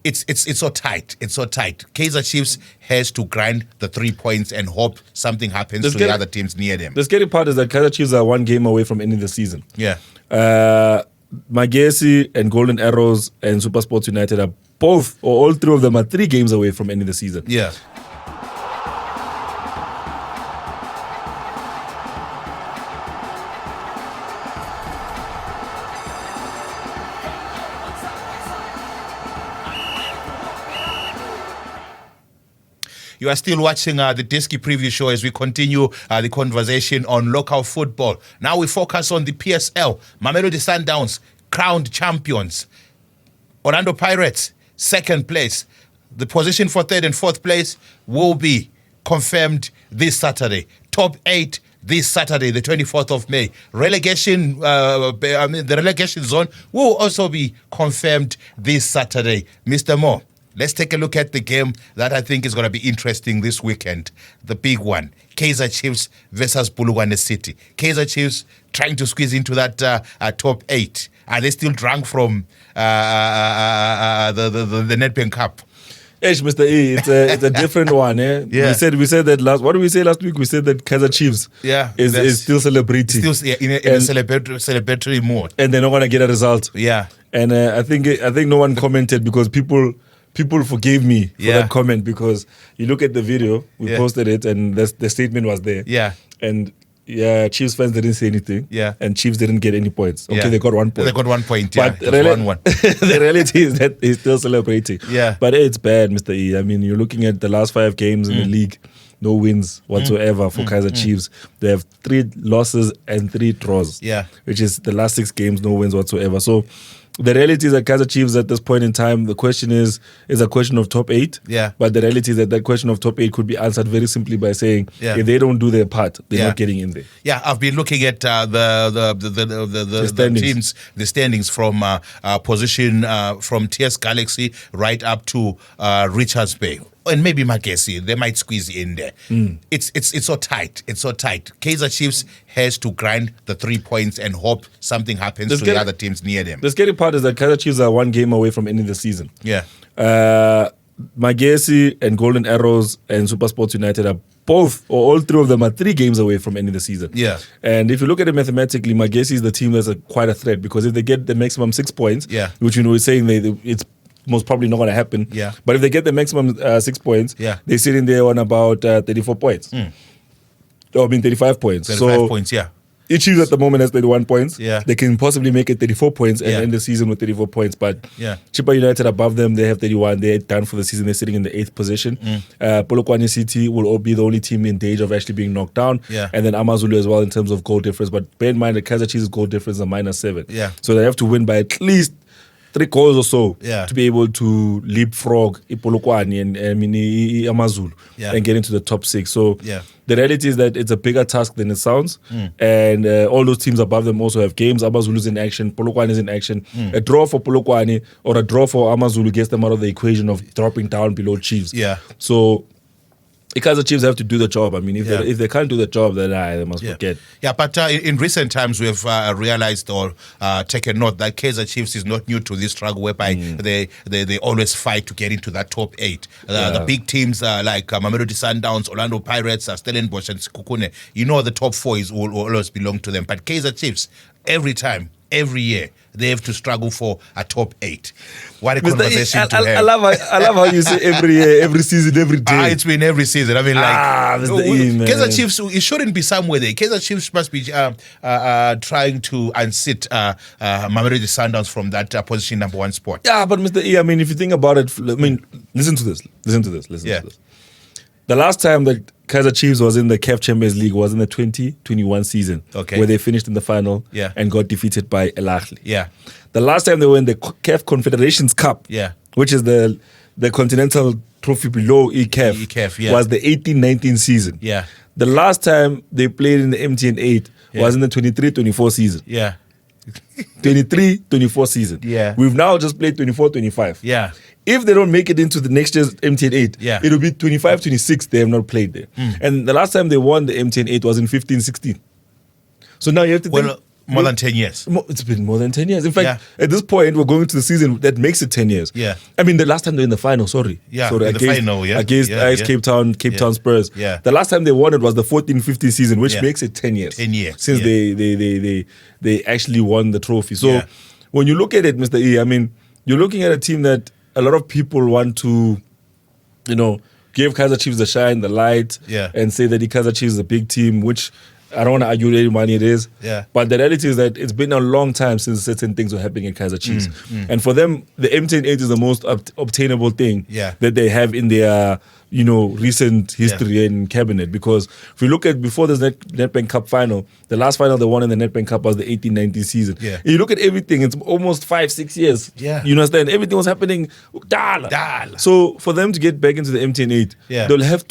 It's so tight. It's so tight. Kaizer Chiefs has to grind the 3 points and hope something happens to the other teams near them. The scary part is that Kaizer Chiefs are one game away from ending the season. Yeah. Magesi and Golden Arrows and Super Sports United are both, or all three of them are 3 games away from ending the season. Yeah. You are still watching the Diski Preview Show as we continue the conversation on local football. Now we focus on the PSL. Mamelodi Sundowns, crowned champions. Orlando Pirates, second place. The position for third and fourth place will be confirmed this Saturday. Top 8 this Saturday, the 24th of May. The relegation zone will also be confirmed this Saturday. Mr. Moore, let's take a look at the game that I think is going to be interesting this weekend. The big one, Kaizer Chiefs versus Polokwane City. Kaizer Chiefs trying to squeeze into that top 8. Are they still drunk from the Nedbank Cup? Hey, Mr. E, it's a different one. Eh? Yeah. We said that last. What did we say last week? We said that Kaizer Chiefs is still celebrating, in a celebratory mode, and they're not gonna get a result. Yeah, and I think no one commented because people forgave me for that comment, because you look at the video, we posted it, and the statement was there. Yeah, and Chiefs fans didn't say anything. Yeah, and Chiefs didn't get any points. Okay, they got 1 point. They got 1 point. But the reality is that he's still celebrating. Yeah, but it's bad, Mr. E. I mean, you're looking at the last 5 games in the league. No wins whatsoever for Kaizer Chiefs. They have 3 losses and 3 draws. Yeah, which is the last 6 games, no wins whatsoever. So the reality is that Kaizer Chiefs at this point in time, the question is a question of top 8. Yeah. But the reality is that question of top 8 could be answered very simply by saying if they don't do their part, they're not getting in there. Yeah, I've been looking at the standings from position from TS Galaxy right up to Richards Bay. And maybe Magesi, they might squeeze in there. It's so tight. It's so tight. Kaizer Chiefs has to grind the 3 points and hope something happens to the other teams near them. The scary part is that Kaizer Chiefs are one game away from ending the season. Yeah. Magesi and Golden Arrows and Super Sports United are both, or all 3 of them are 3 games away from ending the season. Yeah. And if you look at it mathematically, Magesi is the team that's quite a threat, because if they get the maximum 6 points, which we're saying it's most probably not going to happen. Yeah. But if they get the maximum 6 points, they're sitting there on about 34 points. I mean 35 points. 35 points, yeah. Each Chiefs at the moment has 31 points. Yeah. They can possibly make it 34 points and end the season with 34 points. But Chippa United above them, they have 31. They're done for the season. They're sitting in the 8th position. Polokwane City will all be the only team in danger of actually being knocked down. Yeah. And then Amazulu as well in terms of goal difference. But bear in mind, the Kaizer Chiefs' goal difference is -7. Yeah. So they have to win by at least 3 goals or so to be able to leapfrog Polokwane and Amazulu and get into the top 6. So the reality is that it's a bigger task than it sounds. And all those teams above them also have games. Amazulu's in action, Polokwane is in action. A draw for Polokwane or a draw for Amazulu gets them out of the equation of dropping down below Chiefs. Yeah. So the Kaizer Chiefs have to do the job. I mean, if they can't do the job, then they must forget. Yeah, but in recent times, we've realized or taken note that Kaizer Chiefs is not new to this struggle whereby they always fight to get into that top 8. The big teams like Mamelodi Sundowns, Orlando Pirates, Stellenbosch and Sekhukhune, the top 4 will always belong to them. But Kaizer Chiefs, every time, every year, they have to struggle for a top 8. What a conversation to have. I love how you say every year, every season, every day. It's been every season. I mean, Kaizer Chiefs, it shouldn't be somewhere there. Kaizer Chiefs must be trying to unseat Mamelodi Sundowns from that position number 1 spot. Yeah, but Mr. E, I mean, if you think about it, I mean, listen to this. Listen to this. The last time that Kaizer Chiefs was in the CAF Champions League was in the 2021 season, where they finished in the final and got defeated by El Ahly. Yeah. The last time they were in the CAF Confederations Cup, which is the continental trophy below ECAF, was the 18-19 season. Yeah. The last time they played in the MTN 8 was in the 23-24 season. Yeah. 23-24 season. Yeah. We've now just played 24-25. Yeah. If they don't make it into the next year's MTN 8, it'll be 25-26 they have not played there. And the last time they won the MTN 8 was in 15-16. So now you have to think... More than 10 years. It's been more than 10 years. In fact, at this point, we're going to the season that makes it 10 years. Yeah. I mean, the last time they were in the final, against Cape Town Spurs. Yeah. The last time they won it was the 14-15 season, which makes it 10 years. 10 years. Since they actually won the trophy. So when you look at it, Mr. E, I mean, you're looking at a team that a lot of people want to, give Kaizer Chiefs the shine, the light, and say that the Kaizer Chiefs is a big team, which I don't want to argue any money it is. Yeah. But the reality is that it's been a long time since certain things were happening in Kaizer Chiefs. And for them, the M108 is the most obtainable thing that they have in their recent history and cabinet. Because if we look at before this Nedbank Cup final, the last final they won in the Nedbank Cup was the 18-19 season. Yeah. If you look at everything, it's almost 5-6 years. Yeah. You understand? Everything was happening. Dala. So for them to get back into the M108, they'll have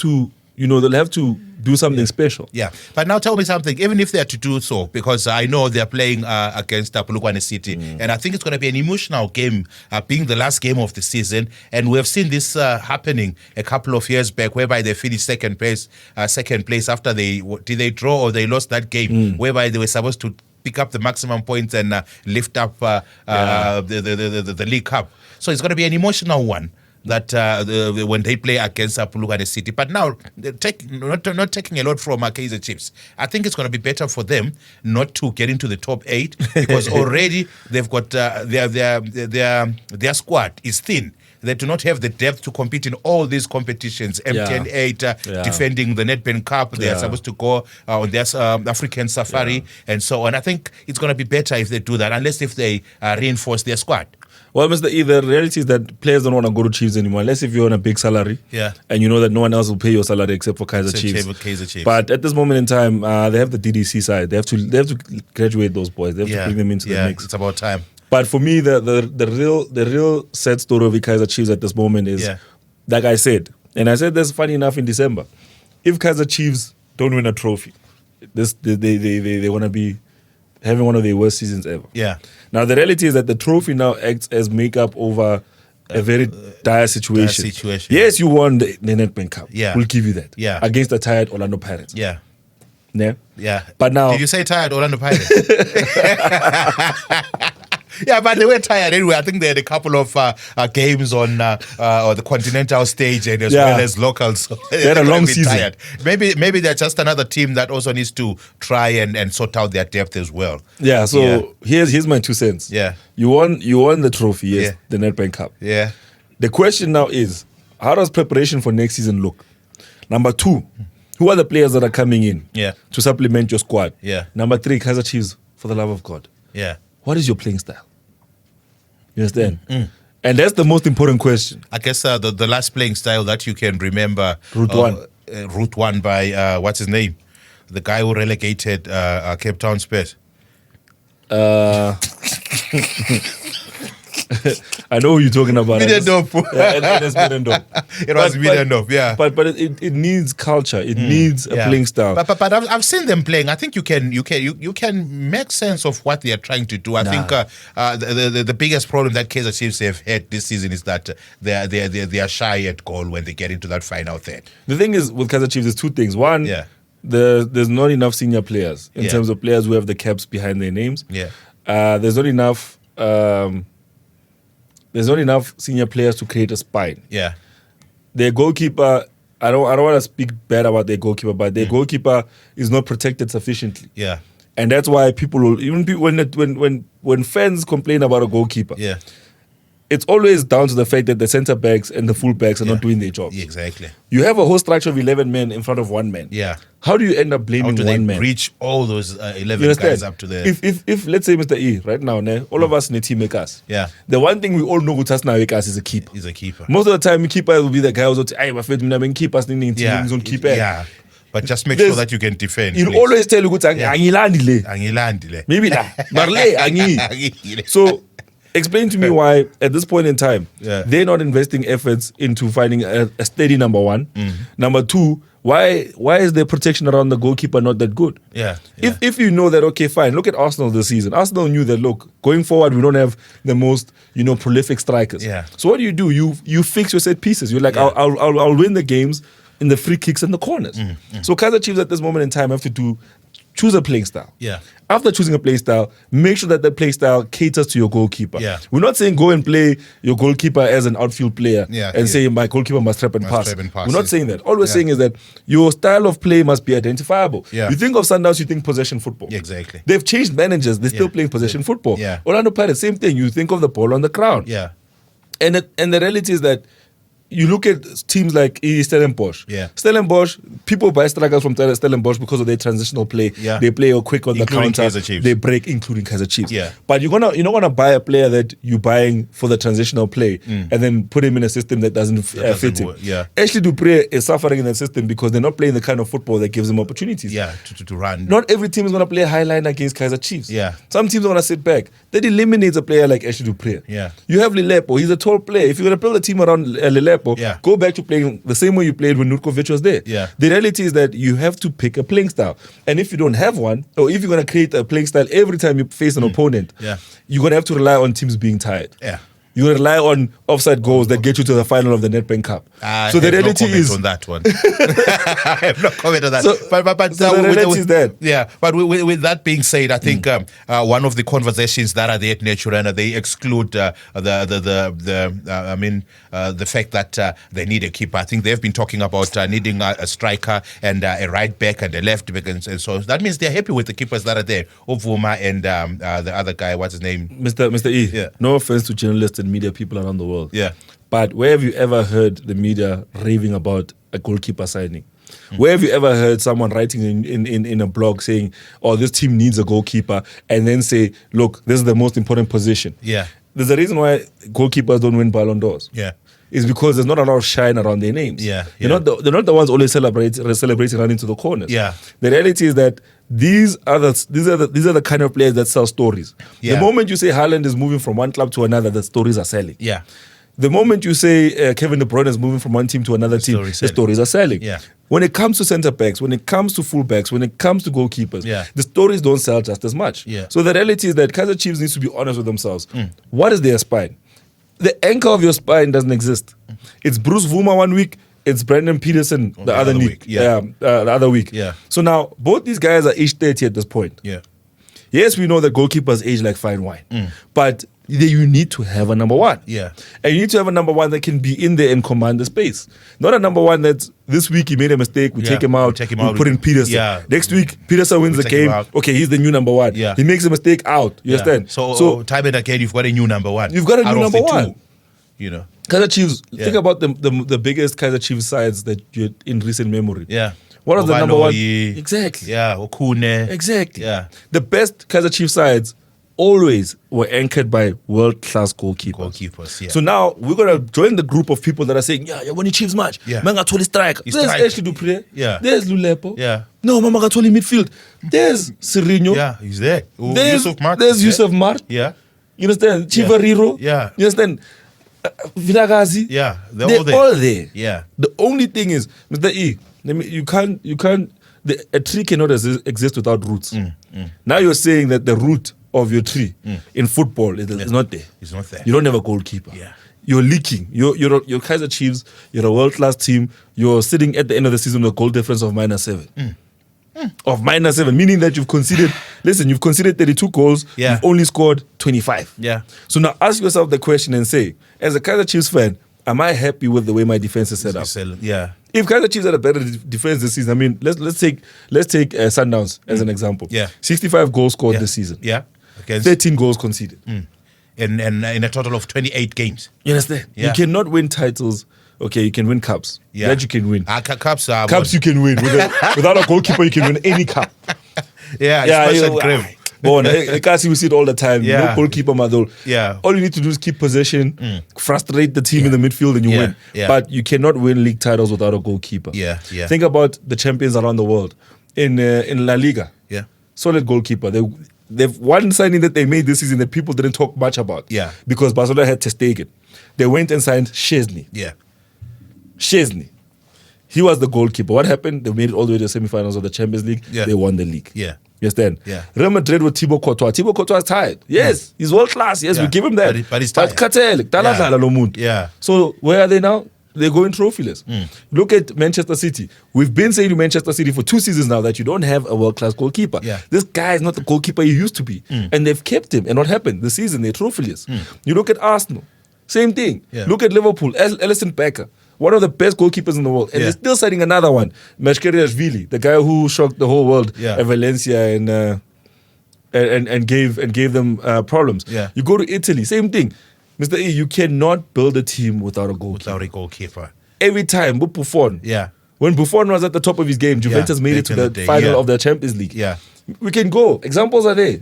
to do something special. Yeah. But now tell me something, even if they are to do so, because I know they're playing against Polokwane City, and I think it's going to be an emotional game, being the last game of the season. And we have seen this happening a couple of years back, whereby they finished second place after they draw or they lost that game, whereby they were supposed to pick up the maximum points and lift up the League Cup. So it's going to be an emotional one. That when they play against Polokwane City. But now, not taking a lot from Kaizer Chiefs. I think it's going to be better for them not to get into the top 8 because already they've got their squad is thin. They do not have the depth to compete in all these competitions. M108 defending the Nedbank Cup. They are supposed to go on their African safari and so on. I think it's going to be better if they do that, unless if they reinforce their squad. Well, Mr. E, the reality is that players don't want to go to Chiefs anymore, unless if you're on a big salary. Yeah. And you know that no one else will pay your salary except for Kaizer Chiefs. But at this moment in time, they have the DDC side. They have to graduate those boys. They have to bring them into the mix. It's about time. But for me, the real sad story of the Kaizer Chiefs at this moment is, like I said, and I said this funny enough in December, if Kaizer Chiefs don't win a trophy, they want to be having one of their worst seasons ever. Yeah. Now, the reality is that the trophy now acts as makeup over a very dire situation. Yes, you won the Nedbank Cup. Yeah. We'll give you that. Yeah. Against the tired Orlando Pirates. Yeah. Yeah. Yeah. But now... Did you say tired Orlando Pirates? Yeah, but they were tired anyway. I think they had a couple of games on the continental stage and as well as locals. So they had a long season. Tired. Maybe they're just another team that also needs to try and sort out their depth as well. Yeah, so here's my 2 cents. Yeah. You won the trophy, yes, the Nedbank Cup. Yeah. The question now is, how does preparation for next season look? Number 2, who are the players that are coming in to supplement your squad? Yeah. Number 3, Kaizer Chiefs, for the love of God. Yeah. What is your playing style? You understand? And that's the most important question. I guess the last playing style that you can remember, Route 1 by, what's his name? The guy who relegated Cape Town Spurs. I know who you're talking about. Middendorp. It was Middendorp, yeah. But it needs culture. It needs a playing style. But I've seen them playing. I think you can make sense of what they are trying to do. I think the biggest problem that Kaizer Chiefs have had this season is that they are shy at goal when they get into that final third. The thing is with Kaizer Chiefs, there's 2 things. One, there's not enough senior players in terms of players who have the caps behind their names. Yeah. There's not enough. There's not enough senior players to create a spine. Yeah. Their goalkeeper, I don't want to speak bad about their goalkeeper, but their goalkeeper is not protected sufficiently. Yeah. And that's why when fans complain about a goalkeeper, it's always down to the fact that the centre backs and the full backs are not doing their job. Exactly. You have a whole structure of 11 men in front of 1 man. Yeah. How do you end up blaming one man? Reach all those 11 guys up to the... If let's say Mr. E, right now, all of us in the team make us. Yeah. The one thing we all know with us now is a keeper. He's a keeper. Most of the time, keeper will be the guy who's like, "Hey, my friend, I'm keepers, keeper." Yeah. But just make sure that you can defend. You'll always tell you, maybe that. So, explain to me why, at this point in time, they're not investing efforts into finding a steady number 1. Number 2, why is their protection around the goalkeeper not that good? Yeah. If you know that, okay, fine. Look at Arsenal this season. Arsenal knew that, look, going forward, we don't have the most, prolific strikers. Yeah. So what do? You fix your set pieces. You're like, I'll win the games in the free kicks and the corners. So Kaizer Chiefs at this moment in time have to do choose a playing style. Yeah. After choosing a playing style, make sure that the playing style caters to your goalkeeper. Yeah. We're not saying go and play your goalkeeper as an outfield player and say my goalkeeper must trap and pass. We're not saying that. All we're saying is that your style of play must be identifiable. Yeah. You think of Sundowns, you think possession football. Exactly. They've changed managers. They're still playing possession football. Yeah. Orlando Pirates, same thing. You think of the ball on the ground. Yeah. And the reality is that you look at teams like Stellenbosch. Yeah. Stellenbosch, people buy strikers from Stellenbosch because of their transitional play. Yeah. They play quick on including the counter. Kaizer Chiefs. They break, including Kaizer Chiefs. Yeah. But you're not gonna buy a player that you're buying for the transitional play and then put him in a system that doesn't fit him. Yeah. Ashley Dupré is suffering in that system because they're not playing the kind of football that gives them opportunities. Yeah, to run. Not every team is going to play high line against Kaizer Chiefs. Yeah. Some teams are going to sit back. That eliminates a player like Ashley Dupré. Yeah. You have Lilepo. He's a tall player. If you're going to build a team around Lilepo, go back to playing the same way you played when Nurkovic was there. Yeah. The reality is that you have to pick a playing style. And if you don't have one, or if you're going to create a playing style every time you face an opponent, you're going to have to rely on teams being tired. Yeah. You rely on offside goals that get you to the final of the Nedbank Cup. So the reality is on that one. I have no comment on that. So, but the reality is that. Yeah, but with that being said, I think one of the conversations that are there at Naturana, they exclude the fact that they need a keeper. I think they've been talking about needing a striker and a right back and a left back, and so that means they're happy with the keepers that are there. Ovuma and the other guy, what's his name? Mr. E. Yeah. No offense to journalists and media people around the world. Yeah. But where have you ever heard the media raving about a goalkeeper signing? Where have you ever heard someone writing in a blog saying, oh, this team needs a goalkeeper, and then say, look, this is the most important position? Yeah. There's a reason why goalkeepers don't win Ballon d'Ors. Yeah. Is because there's not a lot of shine around their names. Yeah. They're not the ones always celebrating running to the corners. Yeah. The reality is that these are the kind of players that sell stories. Yeah. The moment you say Haaland is moving from one club to another, the stories are selling. Yeah. The moment you say Kevin De Bruyne is moving from one team to another team, the stories are selling. Yeah. When it comes to centre backs, when it comes to fullbacks, when it comes to goalkeepers, the stories don't sell just as much. Yeah. So the reality is that Kaizer Chiefs needs to be honest with themselves. What is their spine? The anchor of your spine doesn't exist. It's Bruce Vuma one week, it's Brandon Peterson the other week. The other week. Yeah. So now both these guys are age 30 at this point. Yeah. Yes, we know that goalkeepers age like fine wine, but you need to have a number one. Yeah. And you need to have a number one that can be in there and command the space. Not a number one that this week he made a mistake, we take him out, we put in Peterson. Yeah. Next week, Peterson wins the game. Okay, he's the new number one. Yeah. He makes a mistake out. You understand? So time and again, you've got a new number one. You've got a new number one. You know. Kaizer Chiefs, think about the biggest Kaizer Chiefs sides that you're in recent memory. Yeah. What was the number one? Exactly. Yeah, Okune. Exactly. Yeah. The best Kaizer Chiefs sides always were anchored by world-class goalkeepers. So now we're going to join the group of people that are saying, you're winning Chiefs match. Manga Toli striker. There's Ashley Dupré. Yeah. There's Lulepo. Yeah. No, Mama Toli midfield. There's Sirino. Yeah, he's there. There's Yusuf Mart. Yeah. You understand? Chivariro. Yeah. You understand? Vilagazi. Yeah. They're all there. Yeah. The only thing is, Mr. E, you can't. A tree cannot exist without roots. Now you're saying that the root of your tree in football is not there. It's not there. You don't have a goalkeeper. Yeah. You're leaking. You're Kaizer Chiefs. You're a world-class team. You're sitting at the end of the season with a goal difference of -7. Of -7, meaning that you've conceded. Listen, you've conceded 32 goals. Yeah. You've only scored 25. Yeah. So now ask yourself the question and say, as a Kaizer Chiefs fan, am I happy with the way my defense is set up? Yeah. If Kaizer Chiefs had a better defense this season, I mean, let's take Sundowns as an example. Yeah. 65 goals scored this season. Yeah. 13 goals conceded. In a total of 28 games. You understand? Yeah. You cannot win titles. Okay, you can win cups. Yeah. That you can win. Cups you can win. Without a goalkeeper, you can win any cup. Especially Grim. We see it all the time. Yeah. No goalkeeper, Madol. Yeah. All you need to do is keep possession, frustrate the team in the midfield, and you win. Yeah. But you cannot win league titles without a goalkeeper. Yeah. Think about the champions around the world. In La Liga, solid goalkeeper. They've one signing that they made this season that people didn't talk much about. Yeah. Because Barcelona had Ter Stegen. They went and signed Szczesny. Yeah. Szczesny. He was the goalkeeper. What happened? They made it all the way to the semi-finals of the Champions League. Yeah. They won the league. Yeah. You understand? Yeah. Real Madrid with Thibaut Courtois. Thibaut Courtois is tired. Yes, he's world class. Yes, we give him that. But he's tired. But Katel, Yeah. yeah. Yeah. So where are they now? they're going trophyless. Look at Manchester City. We've been saying to Manchester City for 2 seasons now that you don't have a world-class goalkeeper. This guy is not the goalkeeper he used to be. And they've kept him. And what happened? This season, they're trophyless. You look at Arsenal. Same thing. Look at Liverpool. Alisson Becker. One of the best goalkeepers in the world. And they're still signing another one. Mashkeriashvili, the guy who shocked the whole world at Valencia and gave them problems. You go to Italy, same thing. Mr. E, you cannot build a team without a goalkeeper. Every time, with Buffon. When Buffon was at the top of his game, Juventus made it to the final of the Champions League. We can go. Examples are there.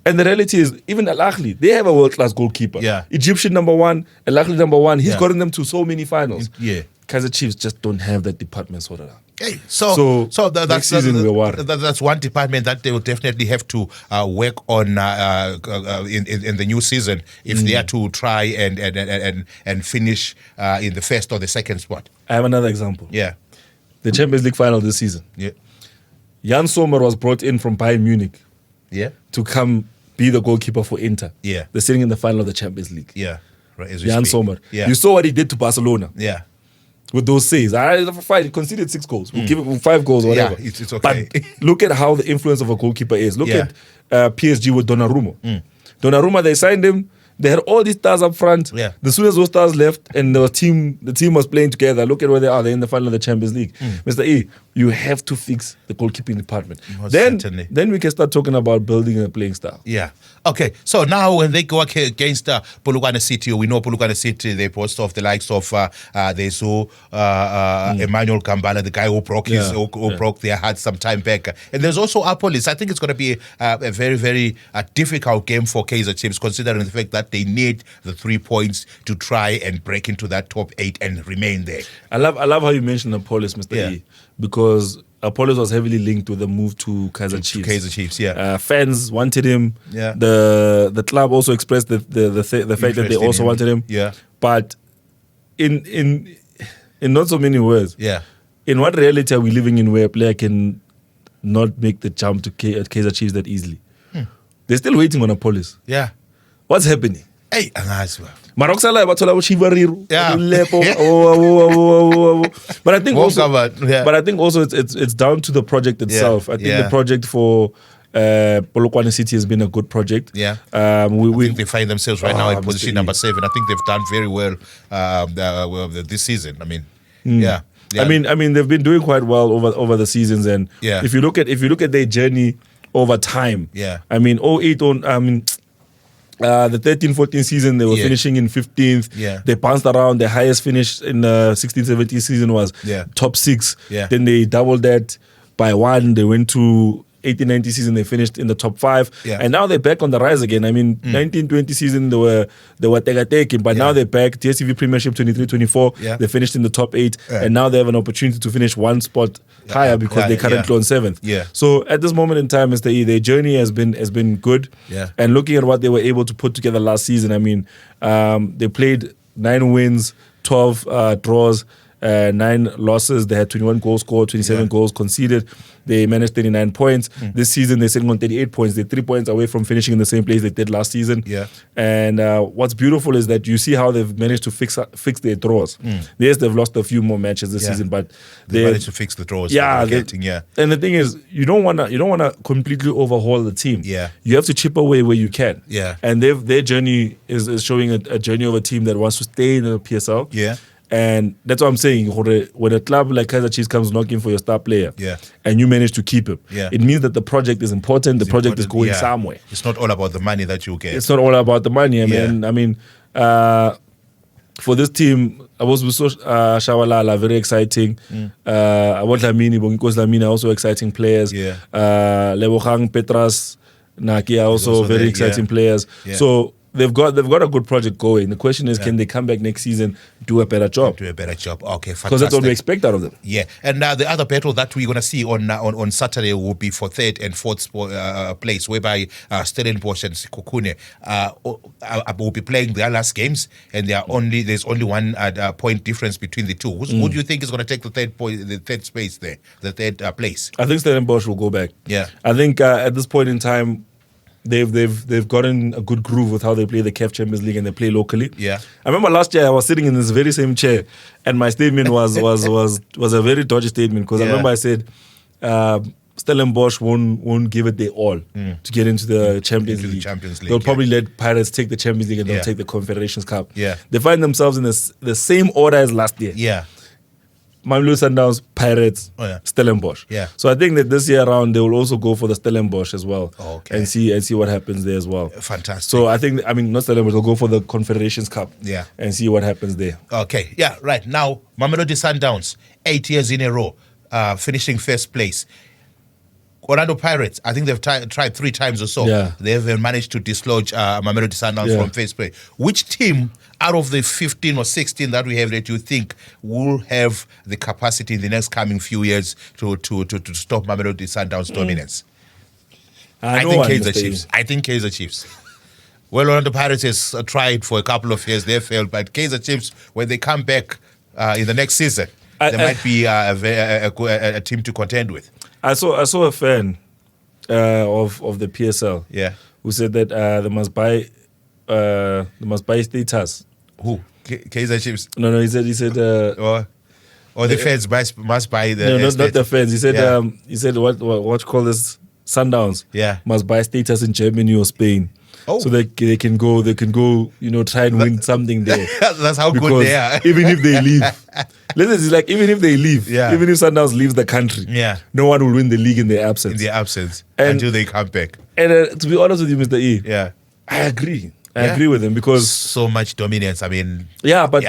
And the reality is, even Al Ahly, they have a world-class goalkeeper. Egyptian number 1, Al Ahly number 1. He's gotten them to so many finals. Kaizer Chiefs just don't have that department sorted out. Hey, that's one department that they will definitely have to work on in the new season if they are to try and finish in the first or the second spot. I have another example. The Champions League final this season. Jan Sommer was brought in from Bayern Munich to come be the goalkeeper for Inter. They're sitting in the final of the Champions League. Right, Jan Sommer. You saw what he did to Barcelona. With those saves. He conceded 6 goals. We'll give him 5 goals or whatever. It's okay. But look at how the influence of a goalkeeper is. Look at PSG with Donnarumma. Donnarumma, they signed him. They had all these stars up front. As soon as those stars left and the team was playing together, look at where they are. They're in the final of the Champions League. Mr. E, you have to fix the goalkeeping department. Then we can start talking about building a playing style. Okay, so now when they go against Polokwane City, we know Polokwane City, they post off the likes of Emmanuel Nkwazi, the guy who broke their hearts some time back. And there's also Apolis. I think it's going to be a very, very difficult game for Kaizer Chiefs, considering the fact that they need the 3 points to try and break into that top 8 and remain there. I love how you mentioned Apolis, Mr. E, because Apolis was heavily linked with the move to Kaizer Chiefs. Kaizer Chiefs, fans wanted him. The club also expressed the fact that they also wanted him. But in not so many words. In what reality are we living in where a player can not make the jump to Kaizer Chiefs that easily? They're still waiting on Apolis. What's happening? Hey, but I think also it's down to the project itself. I think the project for Polokwane City has been a good project. I think they find themselves right now in position number 7. I think they've done very well this season. I mean, I mean they've been doing quite well over the seasons, and if you look at their journey over time, I mean 08 on the 13-14 season, they were finishing in 15th. They bounced around. Their highest finish in the 16-17 season was top 6. Then they doubled that by 1. They went to 18-19 season, they finished in the top 5. And now they're back on the rise again. I mean, 19-20 season, they were teka-taking, but now they're back. DStv Premiership 23-24, they finished in the top 8. And now they have an opportunity to finish 1 spot higher because they're currently on 7th. So at this moment in time, Mr. E, their journey has been good. And looking at what they were able to put together last season, I mean, they played 9 wins, 12 draws, 9 losses. They had 21 goals scored, 27 goals conceded. They managed 39 points. This season, they're sitting on 38 points. They're 3 points away from finishing in the same place they did last season. And what's beautiful is that you see how they've managed to fix their draws. Yes, they've lost a few more matches this season, but they managed to fix the draws. And the thing is, you don't wanna completely overhaul the team. You have to chip away where you can. And their journey is showing a journey of a team that wants to stay in the PSL. And that's what I'm saying. When a club like Kaizer Chiefs comes knocking for your star player, and you manage to keep him, it means that the project is important. The project is going somewhere. It's not all about the money that you get. It's not all about the money. I mean, for this team, I was with Shawalala, very exciting. Abot Lamini, Bongikos Lamini, also exciting players. Lebogang, Petras, Naki are also very exciting players. So they've got a good project going. The question is, can they come back next season, do a better job? Okay, fantastic. Because that's what we expect out of them. And the other battle that we're going to see on Saturday will be for 3rd and 4th place, whereby Stellenbosch and Sekhukhune will be playing their last games, and there's only 1 point difference between the two. Who do you think is going to take the third space there, the 3rd place? I think Stellenbosch will go back. I think at this point in time, they've gotten a good groove with how they play the CAF Champions League and they play locally. Yeah. I remember last year I was sitting in this very same chair, and my statement was a very dodgy statement, because I remember I said Stellenbosch won't give it their all to get into the Champions League. They'll probably let Pirates take the Champions League and they'll take the Confederations Cup. Yeah. They find themselves in the same order as last year. Yeah. Mamelodi Sundowns, Pirates, Stellenbosch. Yeah. So I think that this year around they will also go for the Stellenbosch as well, okay, and see what happens there as well. Fantastic. So I think, not Stellenbosch, they'll go for the Confederations Cup, and see what happens there. Okay, yeah, right. Now, Mamelodi Sundowns, 8 years in a row, finishing first place. Orlando Pirates, I think they've tried 3 times or so. Yeah. They've managed to dislodge Mamelodi Sundowns from first place. Which team out of the 15 or 16 that we have that you think will have the capacity in the next coming few years to stop Mamelodi Sundowns' dominance? I think Kaizer Chiefs. Well, Orlando Pirates has tried for a couple of years. They failed. But Kaizer Chiefs, when they come back in the next season, they might be a team to contend with. I saw a fan of the PSL, who said that they must buy status. Who? Kaizer Chiefs? No. He said. Or the fans must buy the. No, not the fans. He said. He said what you call this? Sundowns. Yeah. Must buy status in Germany or Spain. Oh. So they can go. Try and win something there. That's how good they are. Even if they leave. Listen, it's like even if they leave, even if Sundowns leaves the country, no one will win the league in their absence. Until they come back. And to be honest with you, Mr. E, I agree. I agree with him, because so much dominance. I mean, but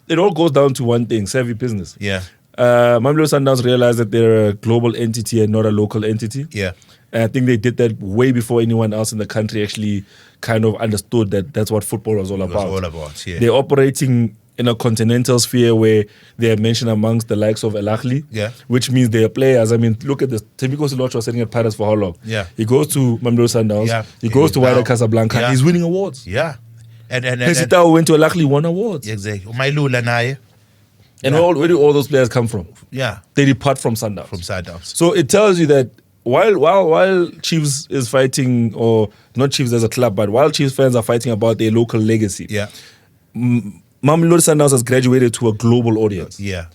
it all goes down to one thing: savvy business. Yeah. Mamelodi Sundowns realized that they're a global entity and not a local entity. Yeah. And I think they did that way before anyone else in the country actually kind of understood that that's what football was all about. They're operating in a continental sphere where they are mentioned amongst the likes of El Ahly, which means they are players. I mean, look at this. Temiko Silocho was sitting at Pirates for how long? Yeah. He goes to Mamelodi Sundowns. He goes to Wydad Casablanca. Yeah. He's winning awards. Yeah. And Hesitao went to El Ahly, won awards. Exactly. Mailula Naye. And where do all those players come from? Yeah. They depart from Sundowns. Sundowns. So it tells you that while Chiefs is fighting, or not Chiefs as a club, but while Chiefs fans are fighting about their local legacy, Mamelodi Sundowns has graduated to a global audience. Yeah.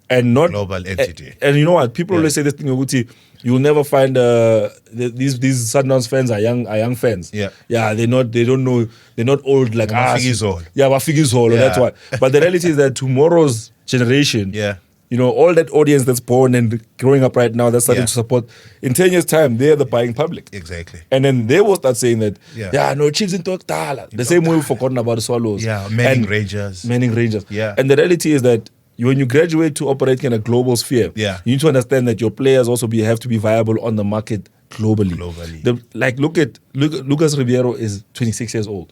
And not global entity. And you know what? People always say this thing, Uguti, you will never find these Sundowns fans are young fans. Yeah. Yeah, they don't know, they're not old like us. Yeah, that's why. But the reality is that tomorrow's generation, all that audience that's born and growing up right now, that's starting to support, in 10 years' time, they're the buying public. Exactly. And then they will start saying that, no, Chiefs in Tokatala. The same way we've forgotten about the Swallows. Yeah, Manning Rangers. Yeah. And the reality is that when you graduate to operating in a global sphere, you need to understand that your players also have to be viable on the market globally. Look at Lucas Ribeiro is 26 years old.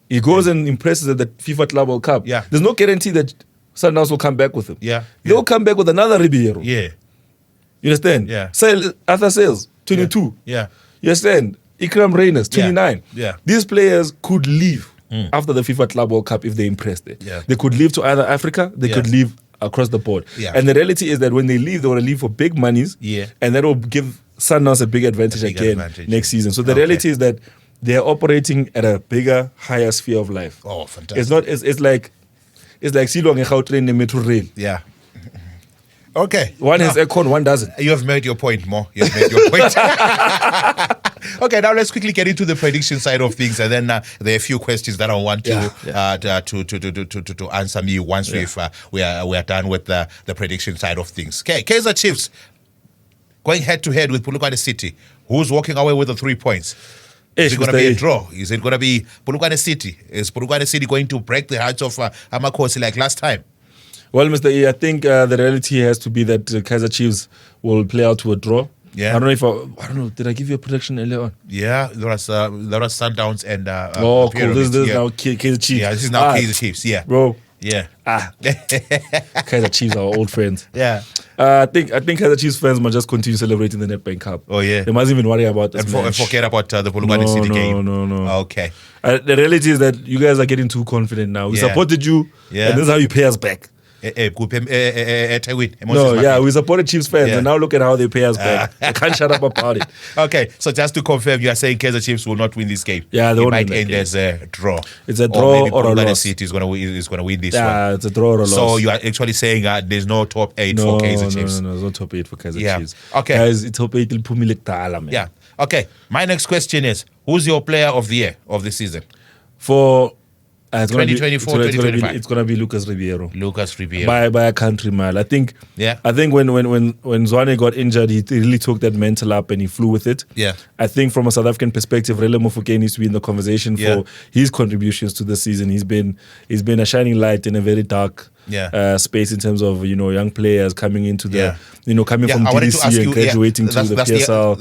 He goes and impresses at the FIFA Club World Cup. Yeah. There's no guarantee that Sundowns will come back with him. Yeah. They'll come back with another Ribeiro. Yeah. You understand? Yeah. Arthur Sales, 22. Yeah. You understand? Ikram Reyners, 29. Yeah. These players could leave after the FIFA Club World Cup if they impressed it. Yeah. They could leave to either Africa, they could leave across the board. Yeah. And the reality is that when they leave, they want to leave for big monies. Yeah. And that will give Sundowns a big advantage next season. So the reality is that they're operating at a bigger, higher sphere of life. Oh, fantastic. It's like Silong and Gautrain and Metro Rail. Yeah. Okay. One has aircon, one doesn't. You have made your point, Mo. You have made your point. Okay, now let's quickly get into the prediction side of things, and then there are a few questions that I want to answer me once we are done with the prediction side of things. Okay, Kaizer Chiefs going head to head with Polokwane City. Who's walking away with the 3 points? Is it going to be a draw? Is it going to be Polokwane City? Is Polokwane City going to break the hearts of Amakosi like last time? Well, Mr. E, I think the reality has to be that Kaizer Chiefs will play out to a draw. Yeah. I don't know. Did I give you a prediction earlier on? Yeah, there was Sundowns and cool. This is now Kaizer Chiefs. Yeah, this is now Kaizer Chiefs. Yeah, bro. Yeah. Kaizer Chiefs are our old friends. Yeah. I think Kaizer Chiefs fans must just continue celebrating the Nedbank Cup. Oh yeah. They mustn't even worry about this and forget about the Polokwane City game. No. Okay. The reality is that you guys are getting too confident now. We supported you, and this is how you pay us back. We supported Chiefs fans, and now look at how they pay us back. I can't shut up about it. Okay, so just to confirm, you are saying Kaizer Chiefs will not win this game. Yeah, they might end as a draw. It's a draw or a loss. City is going to win this one. Yeah, it's a draw or a loss. So you are actually saying there's no top 8 for Kaizer Chiefs. No, there's no top 8 for Kaizer Chiefs. Okay, guys, it's top 8 man. Yeah. Okay, my next question is: who's your player of the year of the season for 2024, 2025? It's gonna be Lucas Ribeiro. By a country mile. I think when Zwane got injured, he really took that mental up and he flew with it. Yeah. I think from a South African perspective, Mihle Mbombela needs to be in the conversation for his contributions to the season. He's been a shining light in a very dark space in terms of young players coming into the coming from DDC and graduating to the PSL.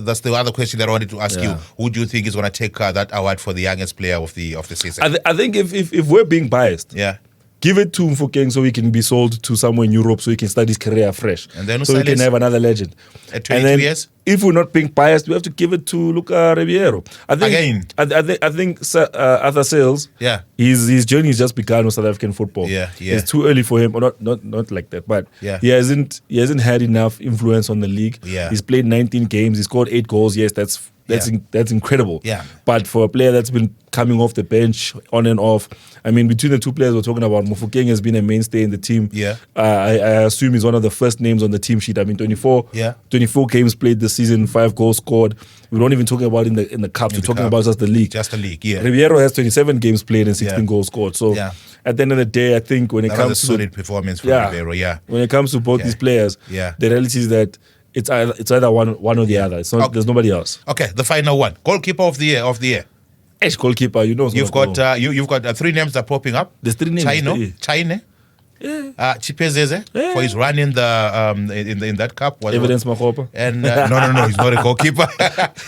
That's the other question that I wanted to ask you. Who do you think is going to take that award for the youngest player of the season? I think if we're being biased, give it to Mfokeng so he can be sold to somewhere in Europe so he can start his career fresh. And then so he can have another legend. At 22 years? If we're not being biased, we have to give it to Luca Ribeiro. I think Arthur Sales, his journey has just begun with South African football. It's too early for him, or not like that, but he hasn't had enough influence on the league. He's played 19 games, he scored 8 goals. Yes, that's incredible. But for a player that's been coming off the bench on and off, I mean, between the two players we're talking about, Mofokeng has been a mainstay in the team. I assume he's one of the first names on the team sheet. I mean, 24 games played this season, 5 goals scored. We're not even talking about in the cup. We're talking about just the league. Ribeiro has 27 games played and 16 goals scored. So at the end of the day, I think when it comes to solid performance from Ribeiro. When it comes to both these players, the reality is that it's either one or the other. It's not. There's nobody else. Okay, the final one. Goalkeeper of the year. Ex goalkeeper, you've got 3 names that are popping up. There's 3 names. Chine. Chipezeze for his run in the in that cup. Evidence Makopa. And no, he's not a goalkeeper.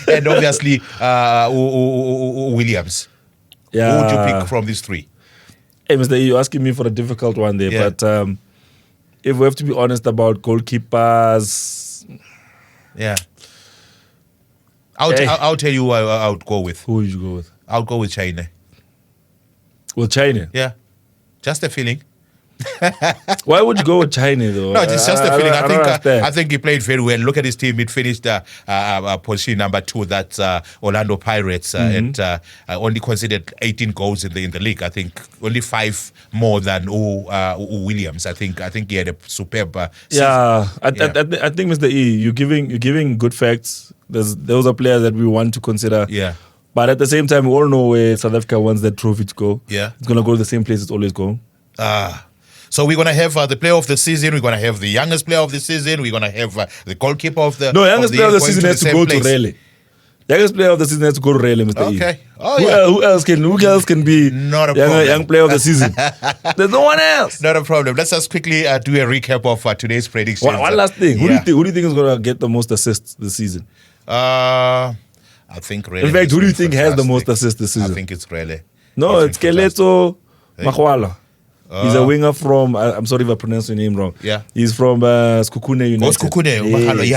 And obviously Williams. Who would you pick from these 3? Hey, Mr. E, you're asking me for a difficult one there, but if we have to be honest about goalkeepers, I'll tell you who I would go with. Who would you go with? I'll go with China. With China? Yeah. Just a feeling. Why would you go with China though? No, it's just a feeling. I think he played very well. Look at his team. It finished position number 2. That's Orlando Pirates, and only conceded 18 goals in the league. I think only 5 more than Williams. I think he had a superb. Season. I think Mr. E, you're giving good facts. Those are players that we want to consider. But at the same time, we all know where South Africa wants that trophy to go. It's gonna go to the same place it's always going. So we're going to have the player of the season. We're going to have the youngest player of the season. We're going to have the goalkeeper of the youngest player of the season has to go to Raleigh. Youngest player of the season has to go to Raleigh, Mr. E. Okay. Who else can be not a young player of the season? There's no one else. Not a problem. Let's just quickly do a recap of today's predictions. One last thing. Who do you think is going to get the most assists this season? I think Raleigh. In fact, who do you think has the most assists this season? I think it's Raleigh. No, it's Keleto Makwala. He's a winger from, I'm sorry if I pronounced your name wrong. He's from Skukune United. Skukune.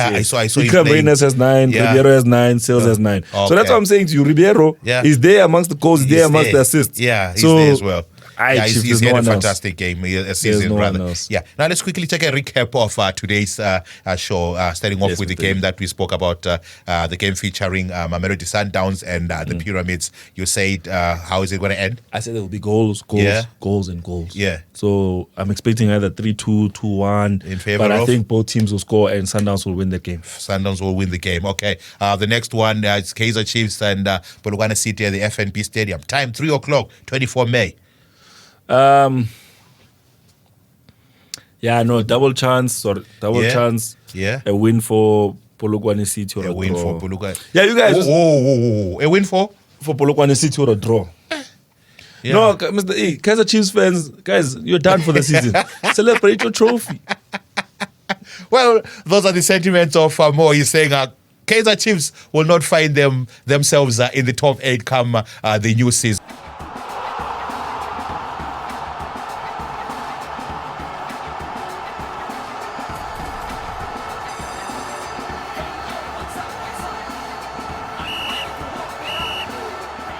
I saw him playing. Reynolds has 9, Ribeiro has 9, Sales has 9. Okay. So that's what I'm saying to you. Ribeiro is there amongst the goals, he's there amongst the assists. He's there as well. He's had a fantastic game, a season rather. Now let's quickly take a recap of today's show, starting off with the game that we spoke about, the game featuring Mamelodi Sundowns and the Pyramids. You said, how is it going to end? I said there will be goals, and goals. Yeah. So I'm expecting either 3-2, 2-1. In favor but I think both teams will score and Sundowns will win the game. Sundowns will win the game. Okay. The next one is Kaizer Chiefs and Polokwane City at the FNB Stadium. Time 3 o'clock, 24 May. Double chance. Yeah. A win for Polokwane City or a win draw. for Polokwane. Yeah, you guys. A win for Polokwane City or a draw. No, Mr. E, Kaizer Chiefs fans, guys, you're done for the season. Celebrate your trophy. Well, those are the sentiments of Mo. He's saying Kaizer Chiefs will not find themselves in the top 8 come the new season.